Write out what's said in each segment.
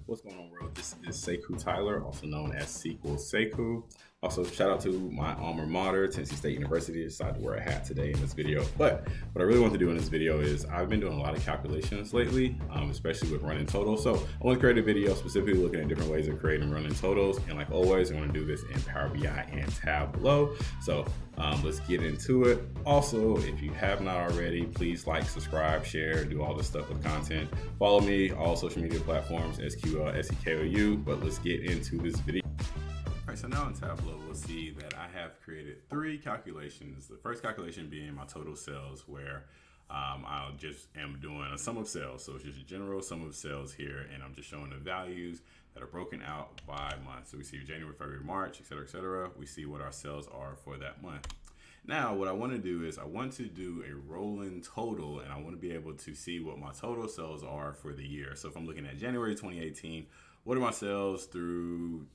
What's going on, world? This is Sekou Tyler, also known as SQL Sekou. Also, shout out to my alma mater, Tennessee State University. I decided to wear a hat today in this video. But what I really want to do in this video is I've been doing a lot of calculations lately, especially with running totals. So I want to create a video specifically looking at different ways of creating running totals. And like always, I want to do this in Power BI and Tableau. So let's get into it. Also, if you have not already, please like, subscribe, share, do all this stuff with content. Follow me, all social media platforms, SQLSEKOU. But let's get into this video. All right, so now in Tableau, we'll see that I have created 3 calculations. The first calculation being my total sales, where I just am doing a sum of sales. So it's just a general sum of sales here, and I'm just showing the values that are broken out by month. So we see January, February, March, et cetera, et cetera. We see what our sales are for that month. Now, what I want to do is I want to do a rolling total, and I want to be able to see what my total sales are for the year. So if I'm looking at January 2018, what are my sales through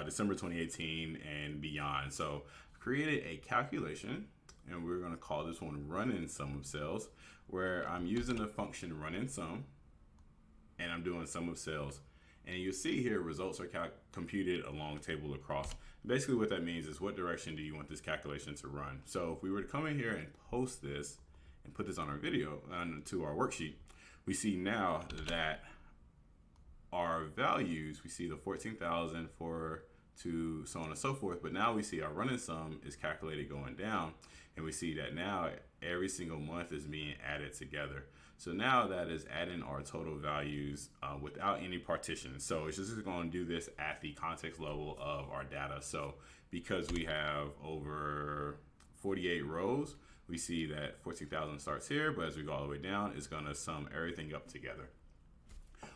December 2018 and beyond? So I created a calculation, and we're going to call this one running sum of sales, where I'm using the function running sum, and I'm doing sum of sales. And you'll see here results are computed along table across. Basically what that means is what direction do you want this calculation to run? So if we were to come in here and post this and put this on our video, to our worksheet, we see now that our values, we see the 14,000 to so on and so forth, but now we see our running sum is calculated going down, and we see that now every single month is being added together. So now that is adding our total values without any partitions. So it's just going to do this at the context level of our data. So because we have over 48 rows, we see that 14,000 starts here, but as we go all the way down, it's going to sum everything up together.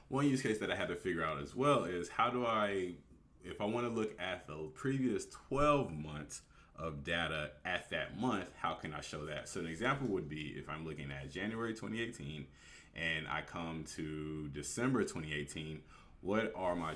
One use case that I had to figure out as well is how do I, if I want to look at the previous 12 months of data at that month, how can I show that? So an example would be if I'm looking at January 2018 and I come to December 2018, what are my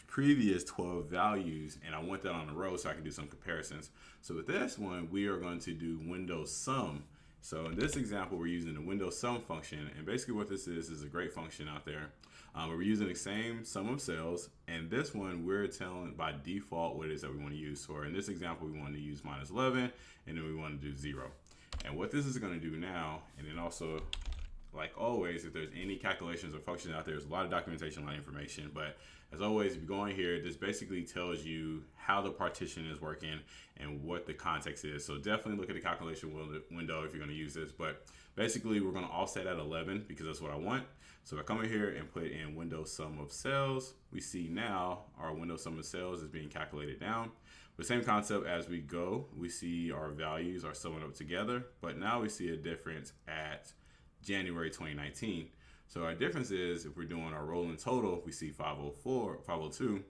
previous 12 values? And I want that on a row so I can do some comparisons. So with this one, we are going to do window sum. So in this example, we're using the window sum function, and basically what this is a great function out there. We're using the same sum of sales, and this one we're telling by default what it is that we want to use. So in this example, we want to use minus 11, and then we want to do 0. And what this is going to do now, and then also, like always, if there's any calculations or functions out there, there's a lot of documentation, a lot of information. But as always, if you go in here, this basically tells you how the partition is working and what the context is. So definitely look at the calculation window if you're going to use this. But basically, we're going to offset at 11 because that's what I want. So if I come in here and put in window sum of sales, we see now our window sum of sales is being calculated down. The same concept as we go, we see our values are summing up together, but now we see a difference at January 2019. So our difference is if we're doing our rolling total, we see 502.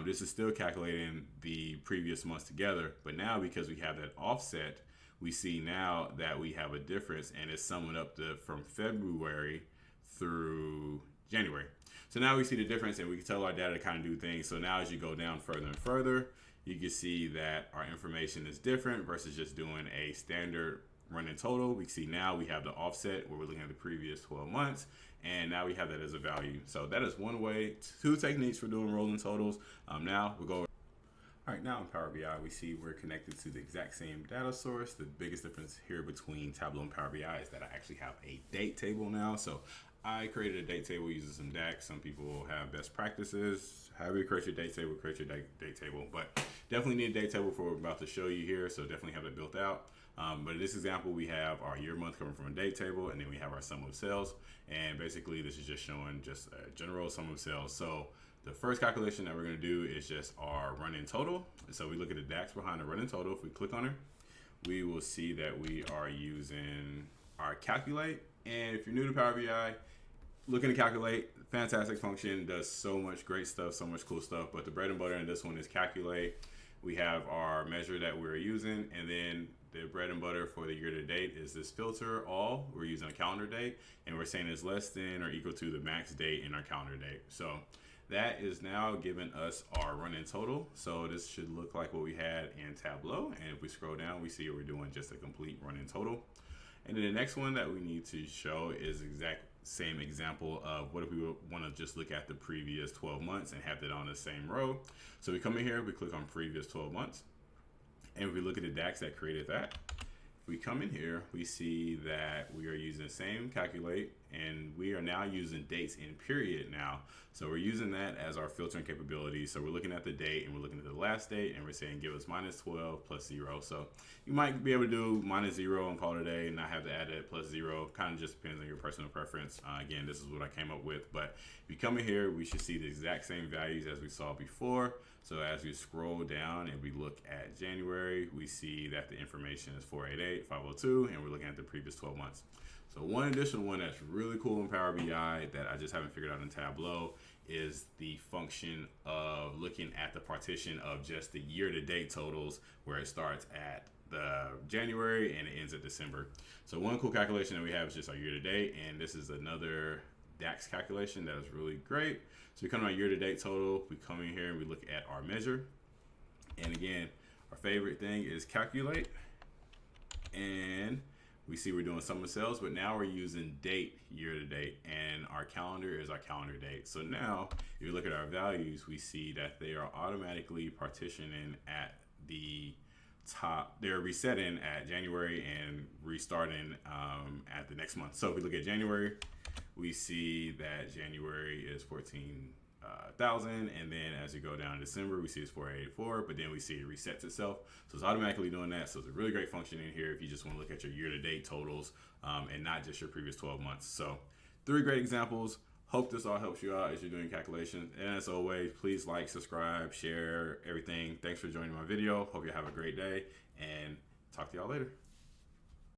This is still calculating the previous months together, but now because we have that offset, we see now that we have a difference, and it's summing up from February through January. So now we see the difference, and we can tell our data to kind of do things. So now as you go down further and further, you can see that our information is different versus just doing a standard running total. We see now we have the offset where we're looking at the previous 12 months, and now we have that as a value. So that is one way, 2 techniques for doing rolling totals. Now we'll go over. All right, now in Power BI, we see we're connected to the exact same data source. The biggest difference here between Tableau and Power BI is that I actually have a date table now. So I created a date table using some DAX. Some people have best practices. However you create your date table, create your date table. But definitely need a date table for what we're about to show you here. So definitely have it built out. But in this example, we have our year month coming from a date table, and then we have our sum of sales. And basically, this is just showing just a general sum of sales. So the first calculation that we're going to do is just our running total. So we look at the DAX behind the running total. If we click on it, we will see that we are using our calculate. And if you're new to Power BI, looking to calculate, fantastic function, does so much great stuff, so much cool stuff. But the bread and butter in this one is calculate. We have our measure that we're using, and then the bread and butter for the year to date is this filter all. We're using a calendar date, and we're saying it's less than or equal to the max date in our calendar date. So that is now giving us our running total. So this should look like what we had in Tableau. And if we scroll down, we see we're doing just a complete running total. And then the next one that we need to show is same example of what if we want to just look at the previous 12 months and have that on the same row. So we come in here, we click on previous 12 months, and if we look at the DAX that created that, if we come in here, we see that we are using the same calculate, and we are now using dates in period now. So we're using that as our filtering capability. So we're looking at the date and we're looking at the last date, and we're saying give us -12 plus 0. So you might be able to do -0 and call it a day and not have to add that plus 0. Kind of just depends on your personal preference. Again, this is what I came up with, but if you come in here, we should see the exact same values as we saw before. So as we scroll down and we look at January, we see that the information is 488,502, and we're looking at the previous 12 months. So one additional one that's really cool in Power BI that I just haven't figured out in Tableau is the function of looking at the partition of just the year-to-date totals, where it starts at the January and it ends at December. So one cool calculation that we have is just our year-to-date, and this is another DAX calculation that is really great. So we come to our year-to-date total, we come in here and we look at our measure. And again, our favorite thing is calculate. And we see we're doing sum of sales, but now we're using date year-to-date, and our calendar is our calendar date. So now if you look at our values, we see that they are automatically partitioning at the top. They're resetting at January and restarting at the next month. So if we look at January, we see that January is 14,000, and then as you go down in December, we see it's 484, but then we see it resets itself. So it's automatically doing that. So it's a really great function in here if you just want to look at your year-to-date totals and not just your previous 12 months. So 3 great examples. Hope this all helps you out as you're doing calculations. And as always, please like, subscribe, share, everything. Thanks for joining my video. Hope you have a great day, and talk to y'all later.